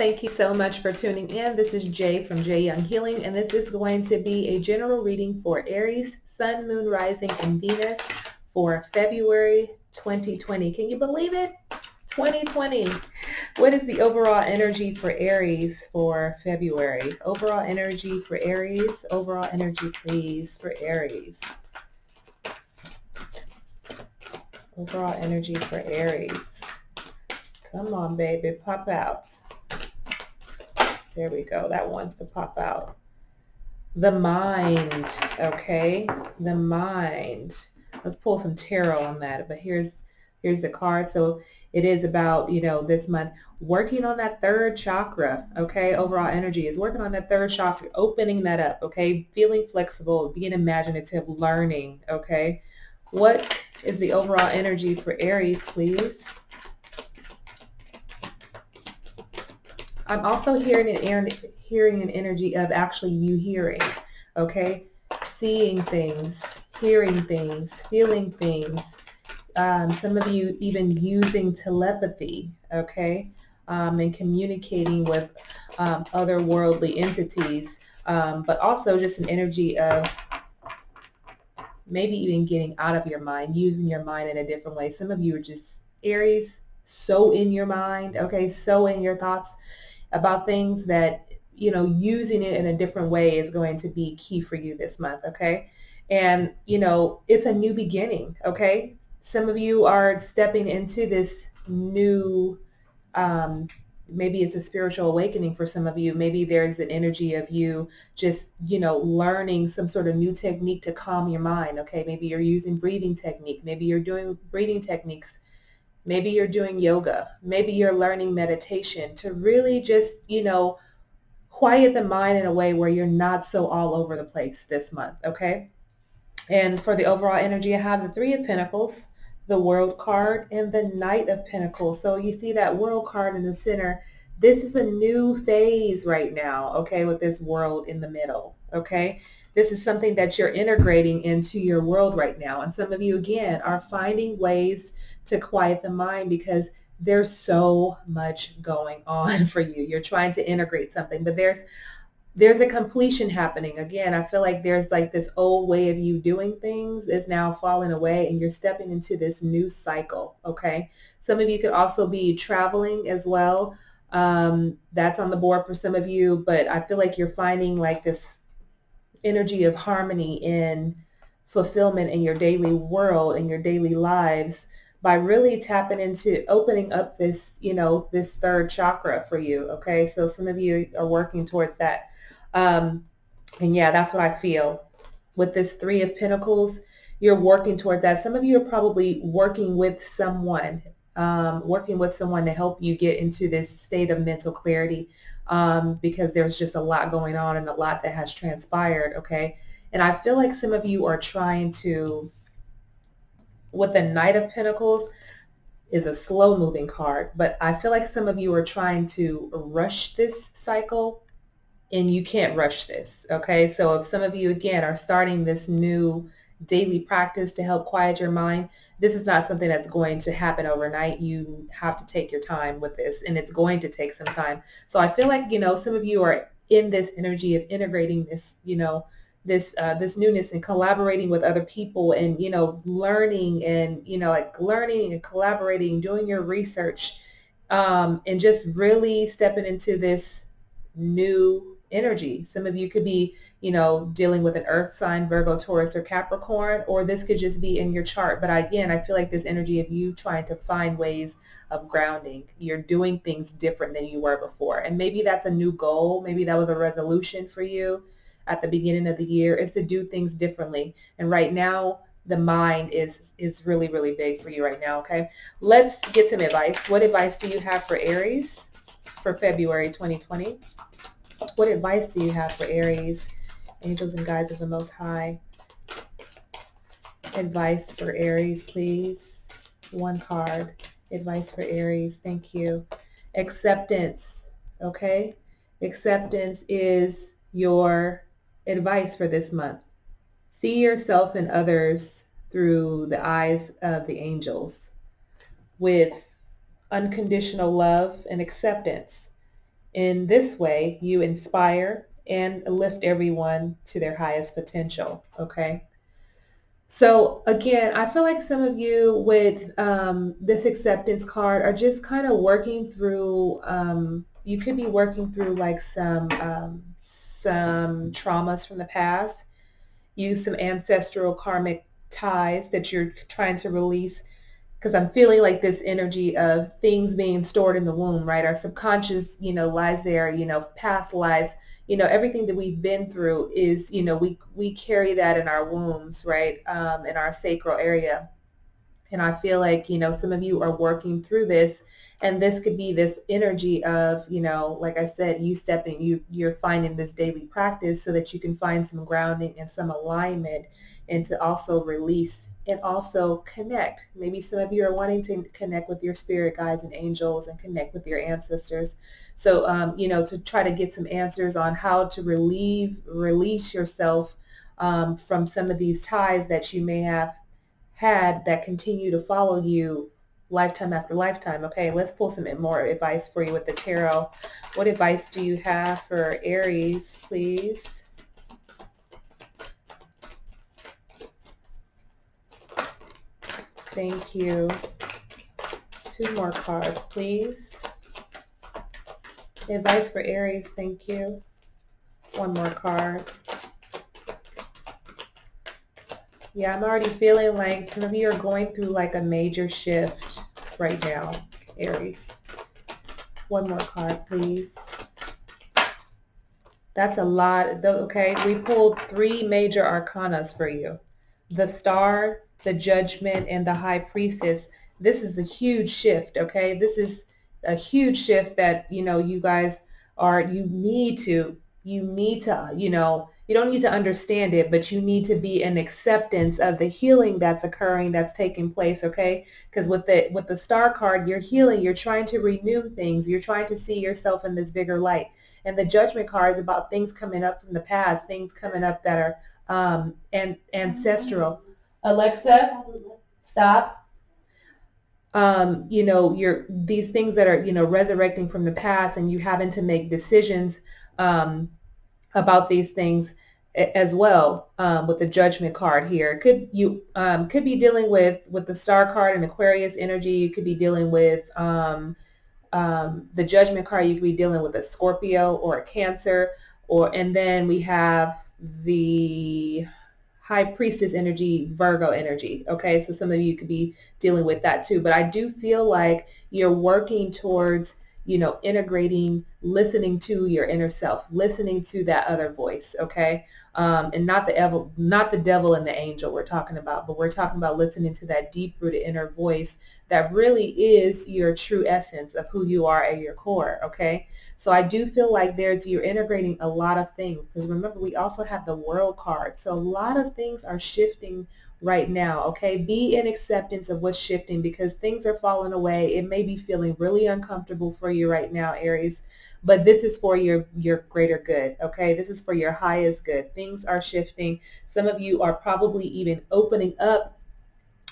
Thank you so much for tuning in. This is Jay from JYoungHealing, and this is going to be a general reading for Aries, Sun, Moon, Rising, and Venus for February 2020. Can you believe it? 2020. What is the overall energy for Aries for February? Overall energy for Aries. Overall energy, please, for Aries. Overall energy for Aries. Come on, baby, pop out. There we go. That wants to pop out. The mind, okay? The mind. Let's pull some tarot on that. But here's the card. So it is about, this month working on that third chakra, okay? Overall energy is working on that third chakra, opening that up, okay? Feeling flexible, being imaginative, learning, okay? What is the overall energy for Aries, please? I'm also hearing an energy of actually you hearing, okay? Seeing things, hearing things, feeling things. Some of you even using telepathy, okay? And communicating with otherworldly entities, but also just an energy of maybe even getting out of your mind, using your mind in a different way. Some of you are just Aries, so in your mind, okay? So in your thoughts about things that, using it in a different way is going to be key for you this month, okay? And, it's a new beginning, okay? Some of you are stepping into this new, maybe it's a spiritual awakening for some of you. Maybe there's an energy of you just, learning some sort of new technique to calm your mind, okay? Maybe you're using breathing technique. Maybe you're doing breathing techniques. Maybe you're doing yoga. Maybe you're learning meditation to really just, quiet the mind in a way where you're not so all over the place this month, okay? And for the overall energy, I have the Three of Pentacles, the World card, and the Knight of Pentacles. So you see that World card in the center. This is a new phase right now, okay, with this World in the middle, okay? This is something that you're integrating into your world right now. And some of you, again, are finding ways to quiet the mind because there's so much going on for you. You're trying to integrate something, but there's a completion happening. Again, I feel like there's like this old way of you doing things is now falling away and you're stepping into this new cycle, okay? Some of you could also be traveling as well. That's on the board for some of you, but I feel like you're finding like this energy of harmony and fulfillment in your daily world, in your daily lives, by really tapping into opening up this, this third chakra for you, okay? So some of you are working towards that. And yeah, that's what I feel. With this Three of Pentacles, you're working towards that. Some of you are probably working with someone to help you get into this state of mental clarity, because there's just a lot going on and a lot that has transpired, okay? And I feel like some of you are trying to, with the Knight of Pentacles, is a slow moving card, but I feel like some of you are trying to rush this cycle and you can't rush this, okay? So if some of you, again, are starting this new daily practice to help quiet your mind, this is not something that's going to happen overnight. You have to take your time with this, and it's going to take some time. So I feel like, some of you are in this energy of integrating this, this newness and collaborating with other people and, learning and, learning and collaborating, doing your research, and just really stepping into this new energy. Some of you could be, dealing with an earth sign, Virgo, Taurus, or Capricorn, or this could just be in your chart. But again, I feel like this energy of you trying to find ways of grounding. You're doing things different than you were before. And maybe that's a new goal. Maybe that was a resolution for you at the beginning of the year, is to do things differently. And right now, the mind is really, really big for you right now, okay? Let's get some advice. What advice do you have for Aries for February 2020? What advice do you have for Aries? Angels and guides of the Most High. Advice for Aries, please. One card. Advice for Aries. Thank you. Acceptance. Okay? Acceptance is your advice for this month. See yourself and others through the eyes of the angels with unconditional love and acceptance. In this way, you inspire and lift everyone to their highest potential. Okay. So again, I feel like some of you with this acceptance card are just kind of working through, you could be working through like some traumas from the past, use some ancestral karmic ties that you're trying to release, because I'm feeling like this energy of things being stored in the womb, right? Our subconscious, lies there, past lives, everything that we've been through is, we carry that in our wombs, right? In our sacral area. And I feel like, some of you are working through this, and this could be this energy of, like I said, you're finding this daily practice so that you can find some grounding and some alignment, and to also release and also connect. Maybe some of you are wanting to connect with your spirit guides and angels and connect with your ancestors. So, to try to get some answers on how to release yourself from some of these ties that you may have had that continue to follow you lifetime after lifetime. Okay, let's pull some more advice for you with the tarot. What advice do you have for Aries, please? Thank you. 2 more cards, please. Advice for Aries, thank you. 1 more card. Yeah, I'm already feeling like some of you are going through like a major shift right now, Aries. 1 more card, please. That's a lot. Okay, we pulled 3 major arcanas for you. The Star, the Judgment, and the High Priestess. This is a huge shift, okay? This is a huge shift that, you guys you need to, you don't need to understand it, but you need to be in acceptance of the healing that's occurring, that's taking place, okay? Because with the Star card, you're healing, you're trying to renew things, you're trying to see yourself in this bigger light. And the Judgment card is about things coming up from the past, things coming up that are and ancestral. Alexa, stop. You're these things that are, resurrecting from the past, and you having to make decisions about these things as well. With the Judgment card here, could be dealing with the Star card and Aquarius energy. You could be dealing with the Judgment card. You could be dealing with a Scorpio or a Cancer, and then we have the High Priestess energy, Virgo energy. Okay, so some of you could be dealing with that too. But I do feel like you're working towards, integrating, listening to your inner self, listening to that other voice. Okay, and not the devil and the angel we're talking about, but we're talking about listening to that deep-rooted inner voice that really is your true essence of who you are at your core. Okay. So I do feel like you're integrating a lot of things, because remember, we also have the World card. So a lot of things are shifting right now. Okay. Be in acceptance of what's shifting, because things are falling away. It may be feeling really uncomfortable for you right now, Aries, but this is for your greater good. Okay. This is for your highest good. Things are shifting. Some of you are probably even opening up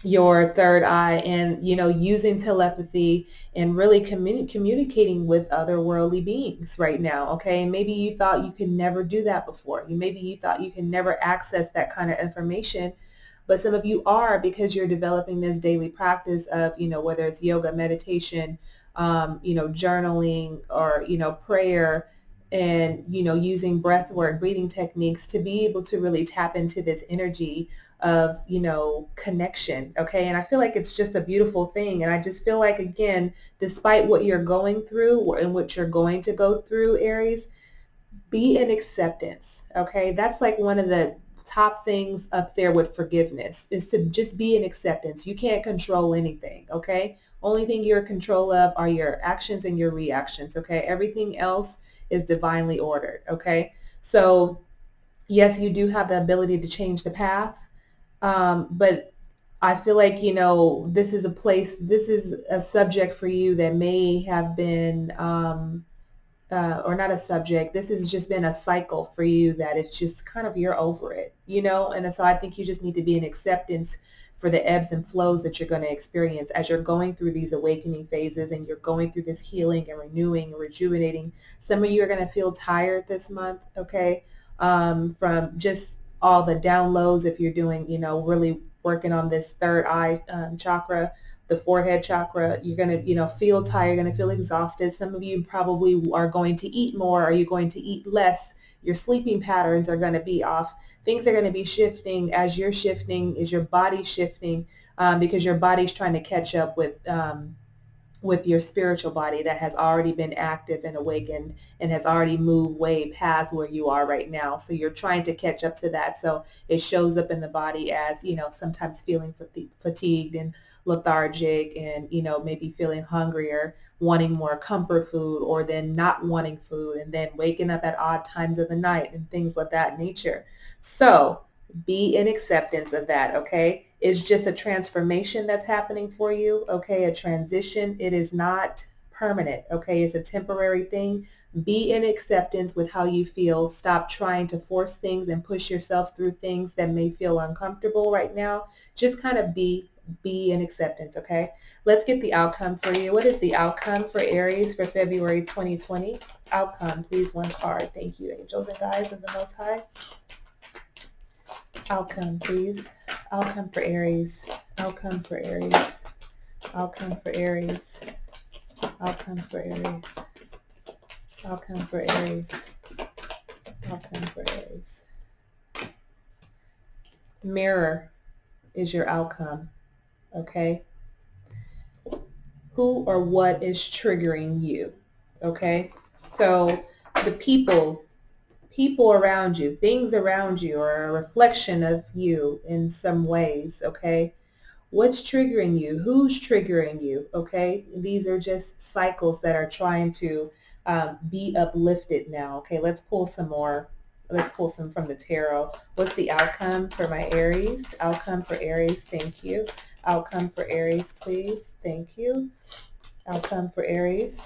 your third eye and, using telepathy and really communicating with otherworldly beings right now. Okay. Maybe you thought you could never do that before. Maybe you thought you can never access that kind of information, but some of you are, because you're developing this daily practice of, whether it's yoga, meditation, journaling, or, prayer, and, using breath work, breathing techniques to be able to really tap into this energy of, connection. Okay. And I feel like it's just a beautiful thing. And I just feel like, again, despite what you're going through and what you're going to go through, Aries, be in acceptance. Okay. That's like one of the top things up there with forgiveness, is to just be in acceptance. You can't control anything. Okay. Only thing you're in control of are your actions and your reactions. Okay. Everything else is divinely ordered. Okay. So yes, you do have the ability to change the path. But I feel like, this is a subject for you that may have been, or not a subject, this has just been a cycle for you that it's just kind of, you're over it, and so I think you just need to be in acceptance for the ebbs and flows that you're going to experience as you're going through these awakening phases and you're going through this healing and renewing and rejuvenating. Some of you are going to feel tired this month, okay, from just all the downloads. If you're doing, really working on this third eye chakra, the forehead chakra, you're going to, feel tired, you're going to feel exhausted. Some of you probably are going to eat more. Are you going to eat less? Your sleeping patterns are going to be off. Things are going to be shifting as you're shifting, is your body shifting, because your body's trying to catch up with your spiritual body that has already been active and awakened and has already moved way past where you are right now. So you're trying to catch up to that. So it shows up in the body as, sometimes feeling fatigued and lethargic and, maybe feeling hungrier, wanting more comfort food, or then not wanting food, and then waking up at odd times of the night and things of that nature. So be in acceptance of that, okay? It's just a transformation that's happening for you, okay? A transition. It is not permanent, okay? It's a temporary thing. Be in acceptance with how you feel. Stop trying to force things and push yourself through things that may feel uncomfortable right now. Just kind of be in acceptance, okay? Let's get the outcome for you. What is the outcome for Aries for February 2020? Outcome, please, one card. Thank you, angels and guides of the Most High. Outcome, please. Outcome for Aries. Outcome for Aries. Outcome for Aries. Outcome for Aries. Outcome for Aries. Outcome for Aries. Mirror is your outcome, okay? Who or what is triggering you, okay? So the people around you, things around you are a reflection of you in some ways, okay? What's triggering you? Who's triggering you, okay? These are just cycles that are trying to be uplifted now, okay? Let's pull some more. Let's pull some from the tarot. What's the outcome for my Aries? Outcome for Aries, thank you. Outcome for Aries, please, thank you. Outcome for Aries.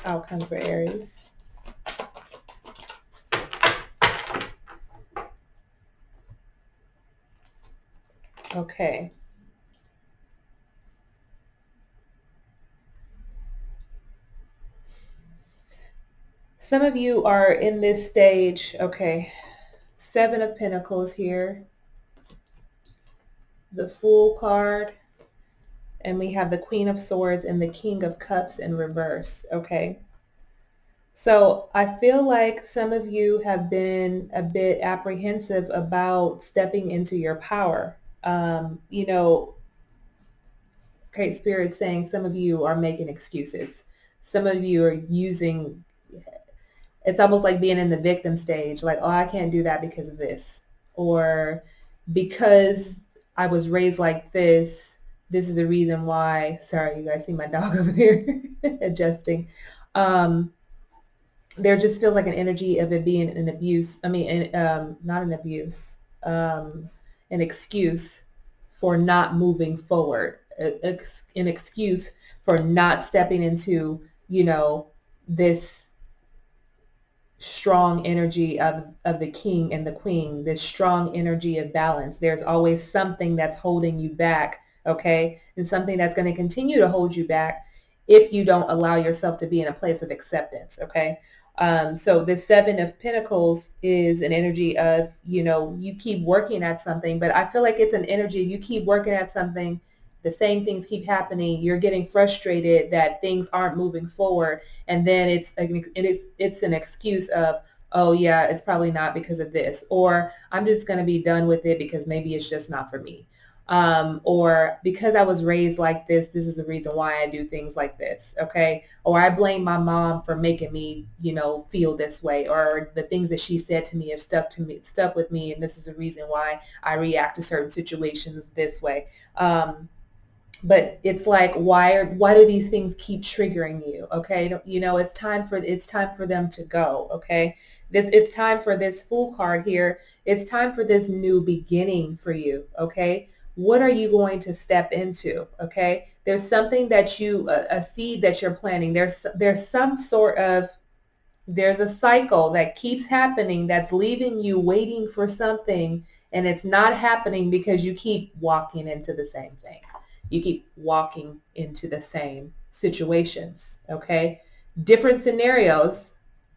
Outcome for Aries. Okay. Some of you are in this stage, okay. Seven of Pentacles here. The Fool card. And we have the Queen of Swords and the King of Cups in reverse, okay. So I feel like some of you have been a bit apprehensive about stepping into your power. Okay, Spirit's saying some of you are making excuses. Some of you are using, it's almost like being in the victim stage, like, oh, I can't do that because of this. Or because I was raised like this is the reason why. Sorry, you guys see my dog over there adjusting. There just feels like an energy of it being an abuse. I mean, not an abuse, an excuse for not moving forward, an excuse for not stepping into, this strong energy of the king and the queen, this strong energy of balance. There's always something that's holding you back, okay? And something that's going to continue to hold you back if you don't allow yourself to be in a place of acceptance, okay? So the Seven of Pentacles is an energy of, you keep working at something, but I feel like it's an energy, you keep working at something, the same things keep happening, you're getting frustrated that things aren't moving forward, and then it's an excuse of, oh yeah, it's probably not because of this, or I'm just going to be done with it because maybe it's just not for me. Or because I was raised like this is the reason why I do things like this, okay? Or I blame my mom for making me, feel this way, or the things that she said to me have stuck with me, and this is the reason why I react to certain situations this way. But it's like, why do these things keep triggering you? Okay, it's time for them to go. Okay, it's time for this Fool card here. It's time for this new beginning for you. Okay, what are you going to step into? Okay, there's something that a seed that you're planting. There's some sort of, there's a cycle that keeps happening that's leaving you waiting for something And it's not happening because you keep walking into the same thing. You keep walking into the same situations, okay? Different scenarios,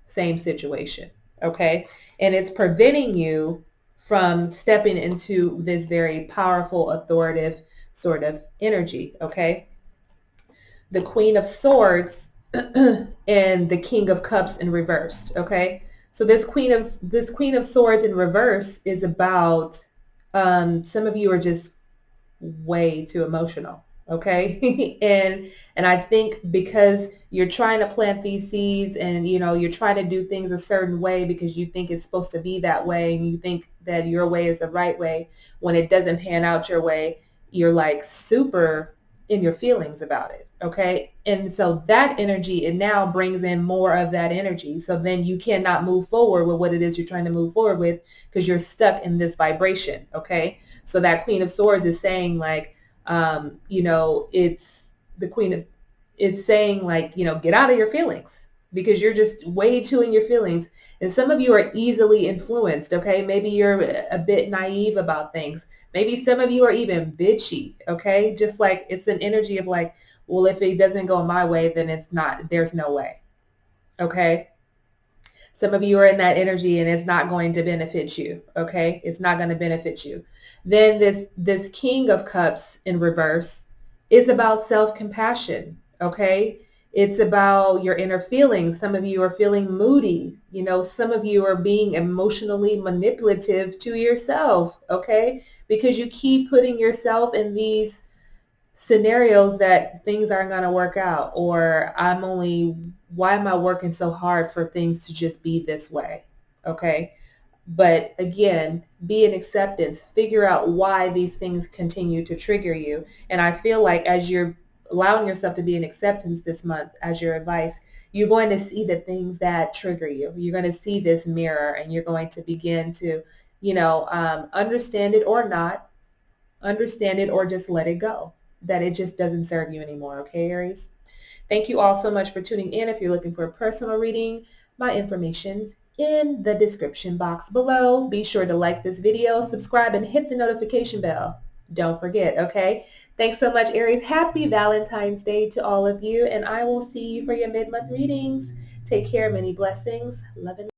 same situation, okay? And it's preventing you from stepping into this very powerful, authoritative sort of energy, okay? The Queen of Swords and the King of Cups in reverse, okay? So this Queen of Swords in reverse is about some of you are just way too emotional, okay? and I think because you're trying to plant these seeds and you're trying to do things a certain way because you think it's supposed to be that way and you think that your way is the right way, when it doesn't pan out your way, you're like super in your feelings about it, okay? And so that energy, it now brings in more of that energy. So then you cannot move forward with what it is you're trying to move forward with because you're stuck in this vibration, okay? So that Queen of Swords is saying like, it's the Queen is, it's saying like, get out of your feelings because you're just way too in your feelings. And some of you are easily influenced, okay? Maybe you're a bit naive about things. Maybe some of you are even bitchy, okay? Just like it's an energy of like, well, if it doesn't go my way, then it's not, there's no way, okay? Some of you are in that energy and it's not going to benefit you, okay? It's not going to benefit you. Then this King of Cups in reverse is about self-compassion, okay? It's about your inner feelings. Some of you are feeling moody. Some of you are being emotionally manipulative to yourself, okay? Because you keep putting yourself in these scenarios that things aren't going to work out, or why am I working so hard for things to just be this way? Okay. But again, be in acceptance, figure out why these things continue to trigger you. And I feel like as you're allowing yourself to be in acceptance this month, as your advice, you're going to see the things that trigger you. You're going to see this mirror and you're going to begin to, understand it or not, understand it or just let it go, that it just doesn't serve you anymore. Okay, Aries? Thank you all so much for tuning in. If you're looking for a personal reading, my information's in the description box below. Be sure to like this video, subscribe, and hit the notification bell. Don't forget, okay? Thanks so much, Aries. Happy Valentine's Day to all of you, and I will see you for your mid-month readings. Take care. Many blessings. Love and